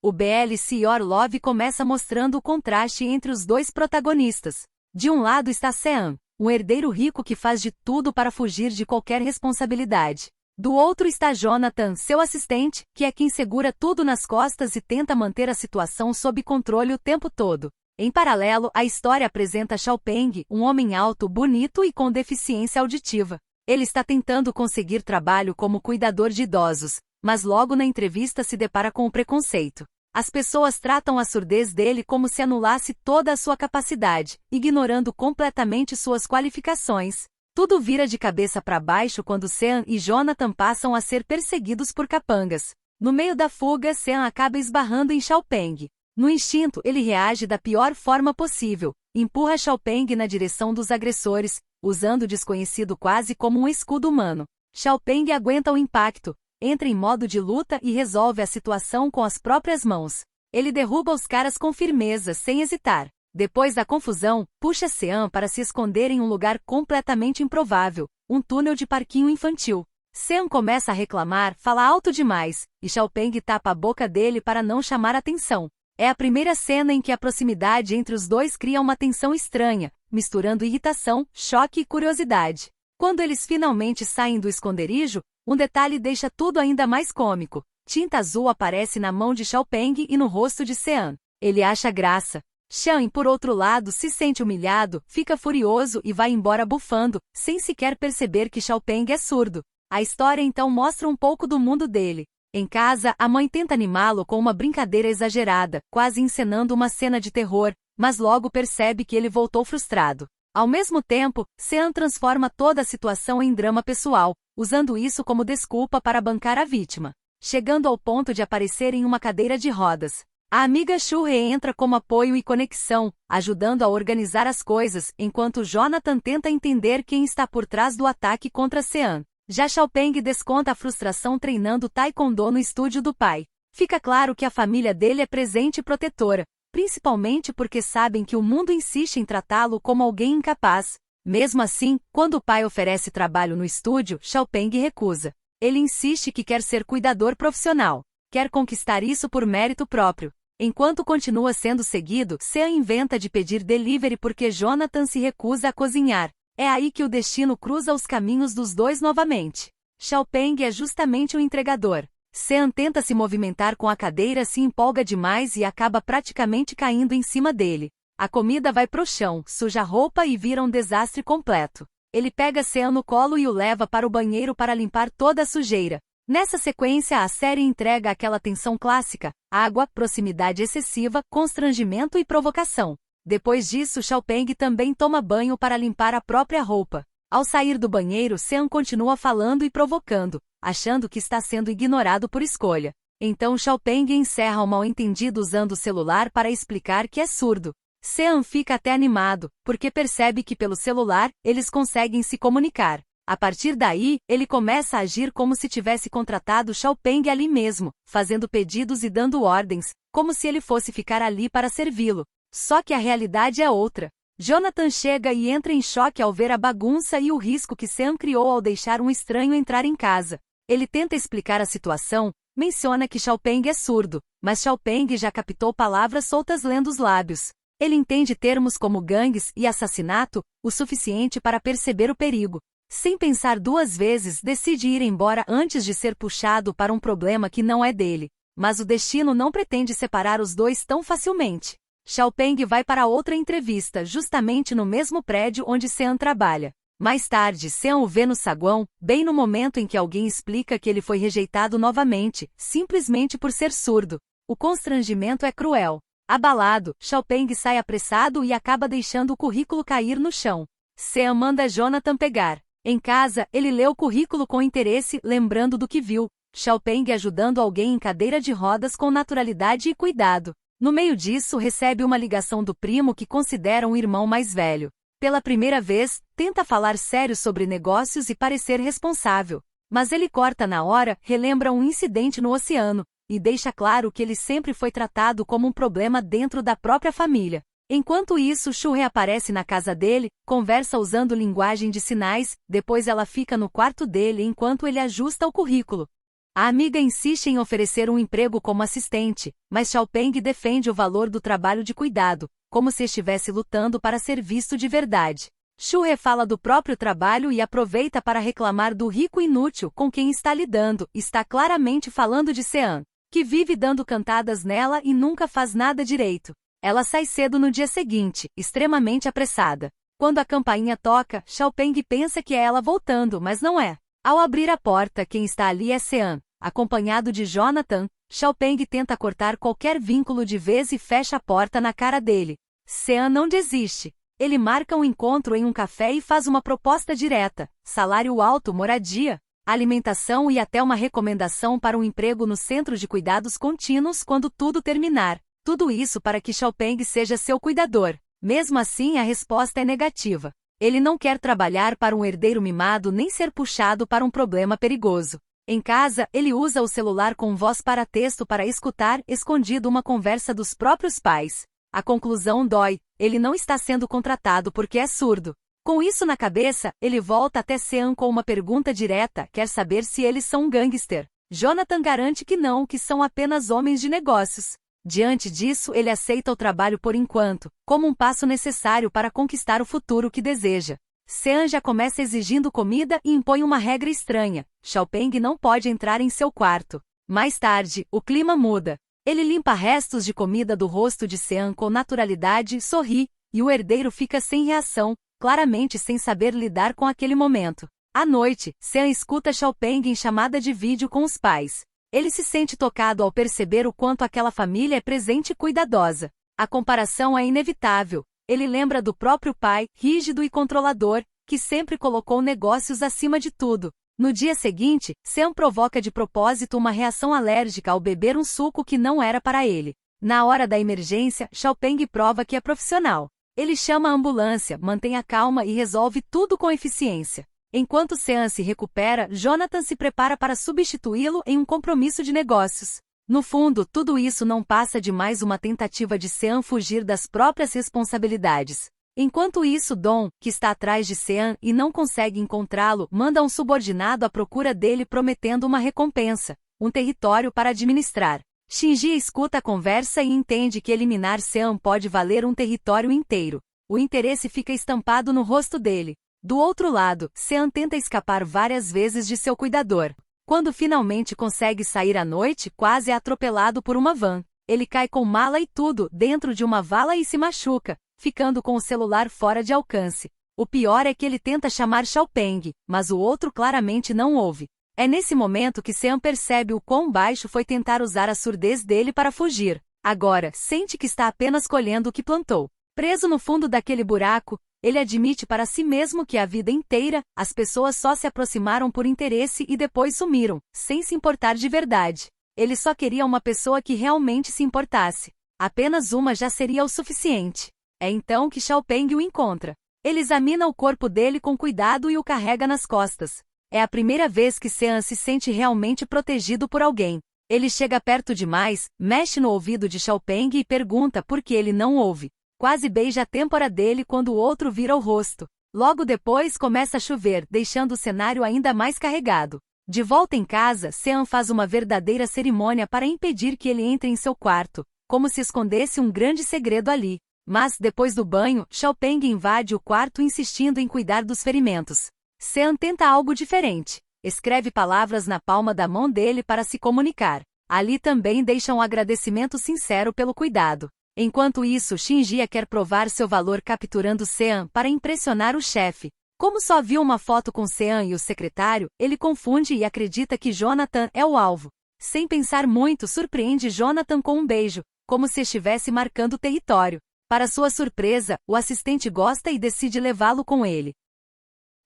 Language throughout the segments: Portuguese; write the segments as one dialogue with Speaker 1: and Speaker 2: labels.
Speaker 1: O BLC Orlov começa mostrando o contraste entre os dois protagonistas. De um lado está Sean, um herdeiro rico que faz de tudo para fugir de qualquer responsabilidade. Do outro está Jonathan, seu assistente, que é quem segura tudo nas costas e tenta manter a situação sob controle o tempo todo. Em paralelo, a história apresenta Xiaopeng, um homem alto, bonito e com deficiência auditiva. Ele está tentando conseguir trabalho como cuidador de idosos, mas logo na entrevista se depara com o preconceito. As pessoas tratam a surdez dele como se anulasse toda a sua capacidade, ignorando completamente suas qualificações. Tudo vira de cabeça para baixo quando Sean e Jonathan passam a ser perseguidos por capangas. No meio da fuga, Sean acaba esbarrando em Xiaopeng. No instinto, ele reage da pior forma possível, empurra Xiaopeng na direção dos agressores, usando o desconhecido quase como um escudo humano. Xiaopeng aguenta o impacto, entra em modo de luta e resolve a situação com as próprias mãos. Ele derruba os caras com firmeza, sem hesitar. Depois da confusão, puxa Sean para se esconder em um lugar completamente improvável, um túnel de parquinho infantil. Sean começa a reclamar, fala alto demais, e Xiaopeng tapa a boca dele para não chamar atenção. É a primeira cena em que a proximidade entre os dois cria uma tensão estranha, misturando irritação, choque e curiosidade. Quando eles finalmente saem do esconderijo, um detalhe deixa tudo ainda mais cômico. Tinta azul aparece na mão de Xiaopeng e no rosto de Sean. Ele acha graça. Sean, por outro lado, se sente humilhado, fica furioso e vai embora bufando, sem sequer perceber que Xiaopeng é surdo. A história então mostra um pouco do mundo dele. Em casa, a mãe tenta animá-lo com uma brincadeira exagerada, quase encenando uma cena de terror, mas logo percebe que ele voltou frustrado. Ao mesmo tempo, Sean transforma toda a situação em drama pessoal, usando isso como desculpa para bancar a vítima, chegando ao ponto de aparecer em uma cadeira de rodas. A amiga Shuhei entra como apoio e conexão, ajudando a organizar as coisas, enquanto Jonathan tenta entender quem está por trás do ataque contra Sean. Já Xiaopeng desconta a frustração treinando taekwondo no estúdio do pai. Fica claro que a família dele é presente e protetora, principalmente porque sabem que o mundo insiste em tratá-lo como alguém incapaz. Mesmo assim, quando o pai oferece trabalho no estúdio, Xiaopeng recusa. Ele insiste que quer ser cuidador profissional. Quer conquistar isso por mérito próprio. Enquanto continua sendo seguido, Sean inventa de pedir delivery porque Jonathan se recusa a cozinhar. É aí que o destino cruza os caminhos dos dois novamente. Xiaopeng é justamente o entregador. Sean tenta se movimentar com a cadeira, se empolga demais e acaba praticamente caindo em cima dele. A comida vai pro chão, suja a roupa e vira um desastre completo. Ele pega Sean no colo e o leva para o banheiro para limpar toda a sujeira. Nessa sequência, a série entrega aquela tensão clássica: água, proximidade excessiva, constrangimento e provocação. Depois disso, Xiaopeng também toma banho para limpar a própria roupa. Ao sair do banheiro, Sean continua falando e provocando, achando que está sendo ignorado por escolha. Então Xiaopeng encerra o mal-entendido usando o celular para explicar que é surdo. Sean fica até animado, porque percebe que pelo celular, eles conseguem se comunicar. A partir daí, ele começa a agir como se tivesse contratado Xiaopeng ali mesmo, fazendo pedidos e dando ordens, como se ele fosse ficar ali para servi-lo. Só que a realidade é outra. Jonathan chega e entra em choque ao ver a bagunça e o risco que Sean criou ao deixar um estranho entrar em casa. Ele tenta explicar a situação, menciona que Xiaopeng é surdo, mas Xiaopeng já captou palavras soltas lendo os lábios. Ele entende termos como gangues e assassinato, o suficiente para perceber o perigo. Sem pensar duas vezes, decide ir embora antes de ser puxado para um problema que não é dele. Mas o destino não pretende separar os dois tão facilmente. Xiaopeng vai para outra entrevista, justamente no mesmo prédio onde Sean trabalha. Mais tarde, Sean o vê no saguão, bem no momento em que alguém explica que ele foi rejeitado novamente, simplesmente por ser surdo. O constrangimento é cruel. Abalado, Xiaopeng sai apressado e acaba deixando o currículo cair no chão. Sean manda Jonathan pegar. Em casa, ele lê o currículo com interesse, lembrando do que viu. Xiaopeng ajudando alguém em cadeira de rodas com naturalidade e cuidado. No meio disso, recebe uma ligação do primo que considera um irmão mais velho. Pela primeira vez, tenta falar sério sobre negócios e parecer responsável. Mas ele corta na hora, relembra um incidente no oceano, e deixa claro que ele sempre foi tratado como um problema dentro da própria família. Enquanto isso, Shu reaparece na casa dele, conversa usando linguagem de sinais, depois ela fica no quarto dele enquanto ele ajusta o currículo. A amiga insiste em oferecer um emprego como assistente, mas Xiaopeng defende o valor do trabalho de cuidado, como se estivesse lutando para ser visto de verdade. Xu He fala do próprio trabalho e aproveita para reclamar do rico inútil com quem está lidando. Está claramente falando de Sean, que vive dando cantadas nela e nunca faz nada direito. Ela sai cedo no dia seguinte, extremamente apressada. Quando a campainha toca, Xiaopeng pensa que é ela voltando, mas não é. Ao abrir a porta, quem está ali é Sean, acompanhado de Jonathan. Xiaopeng tenta cortar qualquer vínculo de vez e fecha a porta na cara dele. Sean não desiste. Ele marca um encontro em um café e faz uma proposta direta: salário alto, moradia, alimentação e até uma recomendação para um emprego no centro de cuidados contínuos quando tudo terminar. Tudo isso para que Xiaopeng seja seu cuidador. Mesmo assim, a resposta é negativa. Ele não quer trabalhar para um herdeiro mimado nem ser puxado para um problema perigoso. Em casa, ele usa o celular com voz para texto para escutar escondido uma conversa dos próprios pais. A conclusão dói, ele não está sendo contratado porque é surdo. Com isso na cabeça, ele volta até Sean com uma pergunta direta: quer saber se eles são um gangster. Jonathan garante que não, que são apenas homens de negócios. Diante disso, ele aceita o trabalho por enquanto, como um passo necessário para conquistar o futuro que deseja. Sean já começa exigindo comida e impõe uma regra estranha: Xiaopeng não pode entrar em seu quarto. Mais tarde, o clima muda. Ele limpa restos de comida do rosto de Sean com naturalidade, sorri, e o herdeiro fica sem reação, claramente sem saber lidar com aquele momento. À noite, Sean escuta Xiaopeng em chamada de vídeo com os pais. Ele se sente tocado ao perceber o quanto aquela família é presente e cuidadosa. A comparação é inevitável. Ele lembra do próprio pai, rígido e controlador, que sempre colocou negócios acima de tudo. No dia seguinte, Sean provoca de propósito uma reação alérgica ao beber um suco que não era para ele. Na hora da emergência, Xiaopeng prova que é profissional. Ele chama a ambulância, mantém a calma e resolve tudo com eficiência. Enquanto Sean se recupera, Jonathan se prepara para substituí-lo em um compromisso de negócios. No fundo, tudo isso não passa de mais uma tentativa de Sean fugir das próprias responsabilidades. Enquanto isso, Dong, que está atrás de Sean e não consegue encontrá-lo, manda um subordinado à procura dele prometendo uma recompensa, um território para administrar. Shinji escuta a conversa e entende que eliminar Sean pode valer um território inteiro. O interesse fica estampado no rosto dele. Do outro lado, Sean tenta escapar várias vezes de seu cuidador. Quando finalmente consegue sair à noite, quase é atropelado por uma van. Ele cai com mala e tudo dentro de uma vala e se machuca, ficando com o celular fora de alcance. O pior é que ele tenta chamar Xiaopeng, mas o outro claramente não ouve. É nesse momento que Sean percebe o quão baixo foi tentar usar a surdez dele para fugir. Agora, sente que está apenas colhendo o que plantou. Preso no fundo daquele buraco, ele admite para si mesmo que a vida inteira, as pessoas só se aproximaram por interesse e depois sumiram, sem se importar de verdade. Ele só queria uma pessoa que realmente se importasse. Apenas uma já seria o suficiente. É então que Xiaopeng o encontra. Ele examina o corpo dele com cuidado e o carrega nas costas. É a primeira vez que Sean se sente realmente protegido por alguém. Ele chega perto demais, mexe no ouvido de Xiaopeng e pergunta por que ele não ouve. Quase beija a têmpora dele quando o outro vira o rosto. Logo depois começa a chover, deixando o cenário ainda mais carregado. De volta em casa, Sean faz uma verdadeira cerimônia para impedir que ele entre em seu quarto, como se escondesse um grande segredo ali. Mas, depois do banho, Xiaopeng invade o quarto insistindo em cuidar dos ferimentos. Sean tenta algo diferente. Escreve palavras na palma da mão dele para se comunicar. Ali também deixa um agradecimento sincero pelo cuidado. Enquanto isso, Shinji quer provar seu valor capturando Sean para impressionar o chefe. Como só viu uma foto com Sean e o secretário, ele confunde e acredita que Jonathan é o alvo. Sem pensar muito, surpreende Jonathan com um beijo, como se estivesse marcando território. Para sua surpresa, o assistente gosta e decide levá-lo com ele.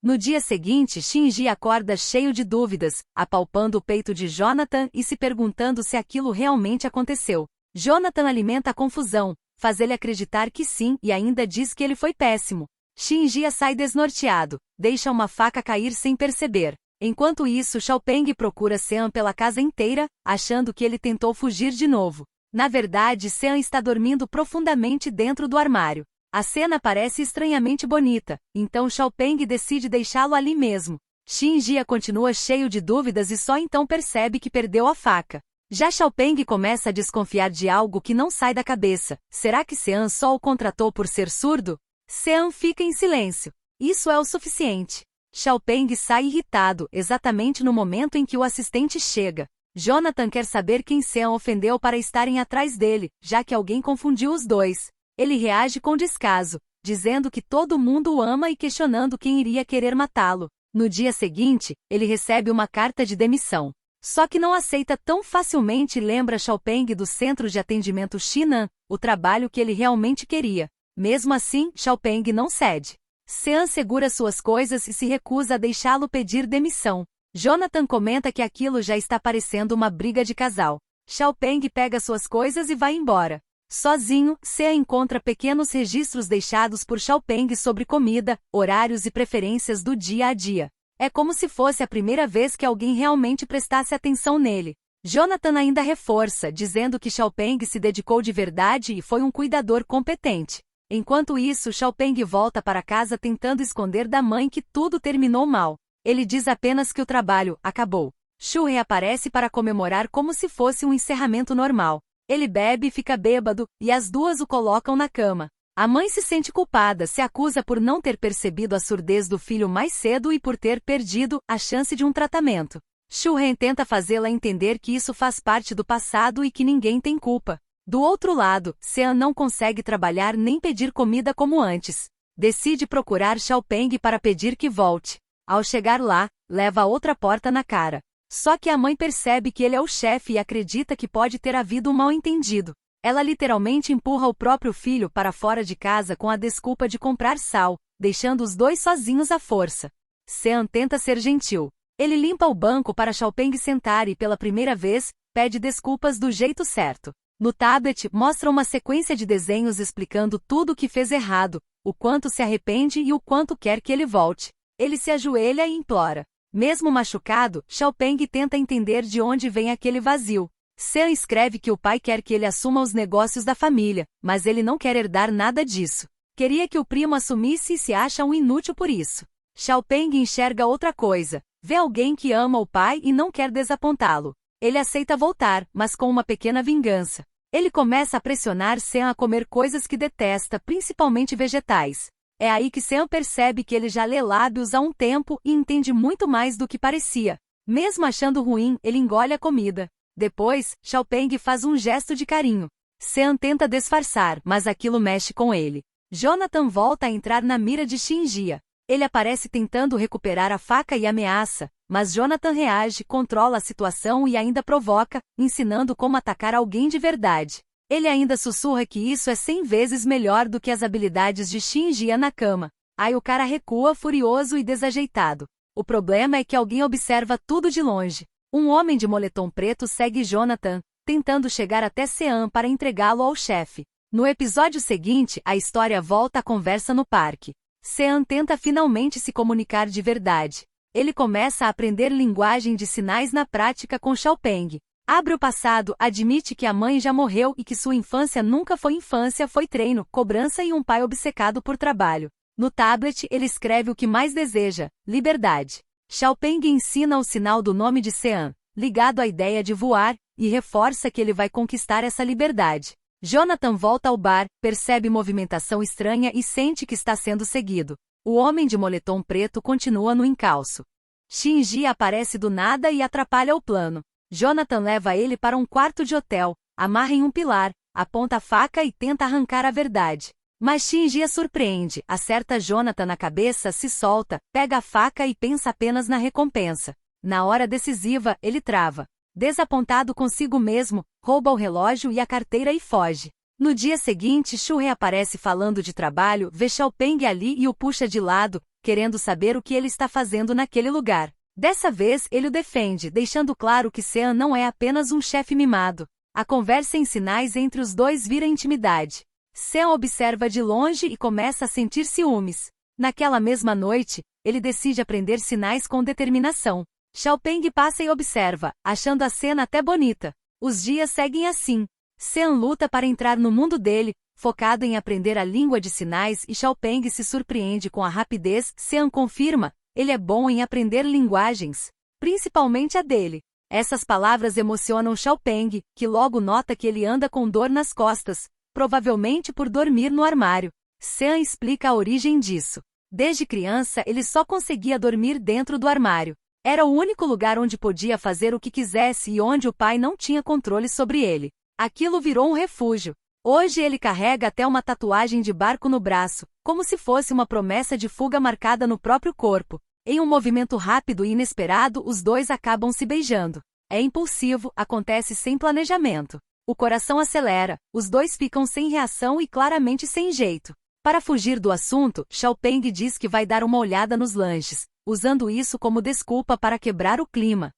Speaker 1: No dia seguinte, Shinji acorda cheio de dúvidas, apalpando o peito de Jonathan e se perguntando se aquilo realmente aconteceu. Jonathan alimenta a confusão, faz ele acreditar que sim e ainda diz que ele foi péssimo. Shinji sai desnorteado, deixa uma faca cair sem perceber. Enquanto isso, Xiaopeng procura Sean pela casa inteira, achando que ele tentou fugir de novo. Na verdade, Sean está dormindo profundamente dentro do armário. A cena parece estranhamente bonita, então Xiaopeng decide deixá-lo ali mesmo. Shinjia continua cheio de dúvidas e só então percebe que perdeu a faca. Já Xiaopeng começa a desconfiar de algo que não sai da cabeça. Será que Sean só o contratou por ser surdo? Sean fica em silêncio. Isso é o suficiente. Xiaopeng sai irritado, exatamente no momento em que o assistente chega. Jonathan quer saber quem Sean ofendeu para estarem atrás dele, já que alguém confundiu os dois. Ele reage com descaso, dizendo que todo mundo o ama e questionando quem iria querer matá-lo. No dia seguinte, ele recebe uma carta de demissão. Só que não aceita tão facilmente e lembra Xiaopeng do centro de atendimento Xinan, o trabalho que ele realmente queria. Mesmo assim, Xiaopeng não cede. Sean segura suas coisas e se recusa a deixá-lo pedir demissão. Jonathan comenta que aquilo já está parecendo uma briga de casal. Xiaopeng pega suas coisas e vai embora. Sozinho, Sean encontra pequenos registros deixados por Xiaopeng sobre comida, horários e preferências do dia a dia. É como se fosse a primeira vez que alguém realmente prestasse atenção nele. Jonathan ainda reforça, dizendo que Xiaopeng se dedicou de verdade e foi um cuidador competente. Enquanto isso, Xiaopeng volta para casa tentando esconder da mãe que tudo terminou mal. Ele diz apenas que o trabalho acabou. Shu reaparece para comemorar como se fosse um encerramento normal. Ele bebe e fica bêbado, e as duas o colocam na cama. A mãe se sente culpada, se acusa por não ter percebido a surdez do filho mais cedo e por ter perdido a chance de um tratamento. Shu-Ren tenta fazê-la entender que isso faz parte do passado e que ninguém tem culpa. Do outro lado, Sean não consegue trabalhar nem pedir comida como antes. Decide procurar Xiaopeng para pedir que volte. Ao chegar lá, leva outra porta na cara. Só que a mãe percebe que ele é o chefe e acredita que pode ter havido um mal-entendido. Ela literalmente empurra o próprio filho para fora de casa com a desculpa de comprar sal, deixando os dois sozinhos à força. Sean tenta ser gentil. Ele limpa o banco para Xiaopeng sentar e, pela primeira vez, pede desculpas do jeito certo. No tablet, mostra uma sequência de desenhos explicando tudo o que fez errado, o quanto se arrepende e o quanto quer que ele volte. Ele se ajoelha e implora. Mesmo machucado, Xiaopeng tenta entender de onde vem aquele vazio. Sean escreve que o pai quer que ele assuma os negócios da família, mas ele não quer herdar nada disso. Queria que o primo assumisse e se acha um inútil por isso. Xiaopeng enxerga outra coisa. Vê alguém que ama o pai e não quer desapontá-lo. Ele aceita voltar, mas com uma pequena vingança. Ele começa a pressionar Sean a comer coisas que detesta, principalmente vegetais. É aí que Sean percebe que ele já lê lábios há um tempo e entende muito mais do que parecia. Mesmo achando ruim, ele engole a comida. Depois, Xiaopeng faz um gesto de carinho. Sean tenta disfarçar, mas aquilo mexe com ele. Jonathan volta a entrar na mira de Shinjia. Ele aparece tentando recuperar a faca e ameaça, mas Jonathan reage, controla a situação e ainda provoca, ensinando como atacar alguém de verdade. Ele ainda sussurra que isso é 100 vezes melhor do que as habilidades de Shinjia na cama. Aí o cara recua furioso e desajeitado. O problema é que alguém observa tudo de longe. Um homem de moletom preto segue Jonathan, tentando chegar até Sean para entregá-lo ao chefe. No episódio seguinte, a história volta à conversa no parque. Sean tenta finalmente se comunicar de verdade. Ele começa a aprender linguagem de sinais na prática com Xiaopeng. Abre o passado, admite que a mãe já morreu e que sua infância nunca foi infância, foi treino, cobrança e um pai obcecado por trabalho. No tablet, ele escreve o que mais deseja: liberdade. Xiaopeng ensina o sinal do nome de Sean, ligado à ideia de voar, e reforça que ele vai conquistar essa liberdade. Jonathan volta ao bar, percebe movimentação estranha e sente que está sendo seguido. O homem de moletom preto continua no encalço. Shinji aparece do nada e atrapalha o plano. Jonathan leva ele para um quarto de hotel, amarra em um pilar, aponta a faca e tenta arrancar a verdade. Mas Shinji a surpreende, acerta Jonathan na cabeça, se solta, pega a faca e pensa apenas na recompensa. Na hora decisiva, ele trava. Desapontado consigo mesmo, rouba o relógio e a carteira e foge. No dia seguinte, Shu reaparece falando de trabalho, vê Xiaopeng ali e o puxa de lado, querendo saber o que ele está fazendo naquele lugar. Dessa vez, ele o defende, deixando claro que Sean não é apenas um chefe mimado. A conversa em sinais entre os dois vira intimidade. Sean observa de longe e começa a sentir ciúmes. Naquela mesma noite, ele decide aprender sinais com determinação. Xiaopeng passa e observa, achando a cena até bonita. Os dias seguem assim. Sean luta para entrar no mundo dele, focado em aprender a língua de sinais, e Xiaopeng se surpreende com a rapidez. Sean confirma, Ele é bom em aprender linguagens, principalmente a dele. Essas palavras emocionam Xiaopeng, que logo nota que ele anda com dor nas costas, provavelmente por dormir no armário. Sean explica a origem disso. Desde criança ele só conseguia dormir dentro do armário. Era o único lugar onde podia fazer o que quisesse e onde o pai não tinha controle sobre ele. Aquilo virou um refúgio. Hoje ele carrega até uma tatuagem de barco no braço, como se fosse uma promessa de fuga marcada no próprio corpo. Em um movimento rápido e inesperado, os dois acabam se beijando. É impulsivo, acontece sem planejamento. O coração acelera, os dois ficam sem reação e claramente sem jeito. Para fugir do assunto, Xiaopeng diz que vai dar uma olhada nos lanches, usando isso como desculpa para quebrar o clima.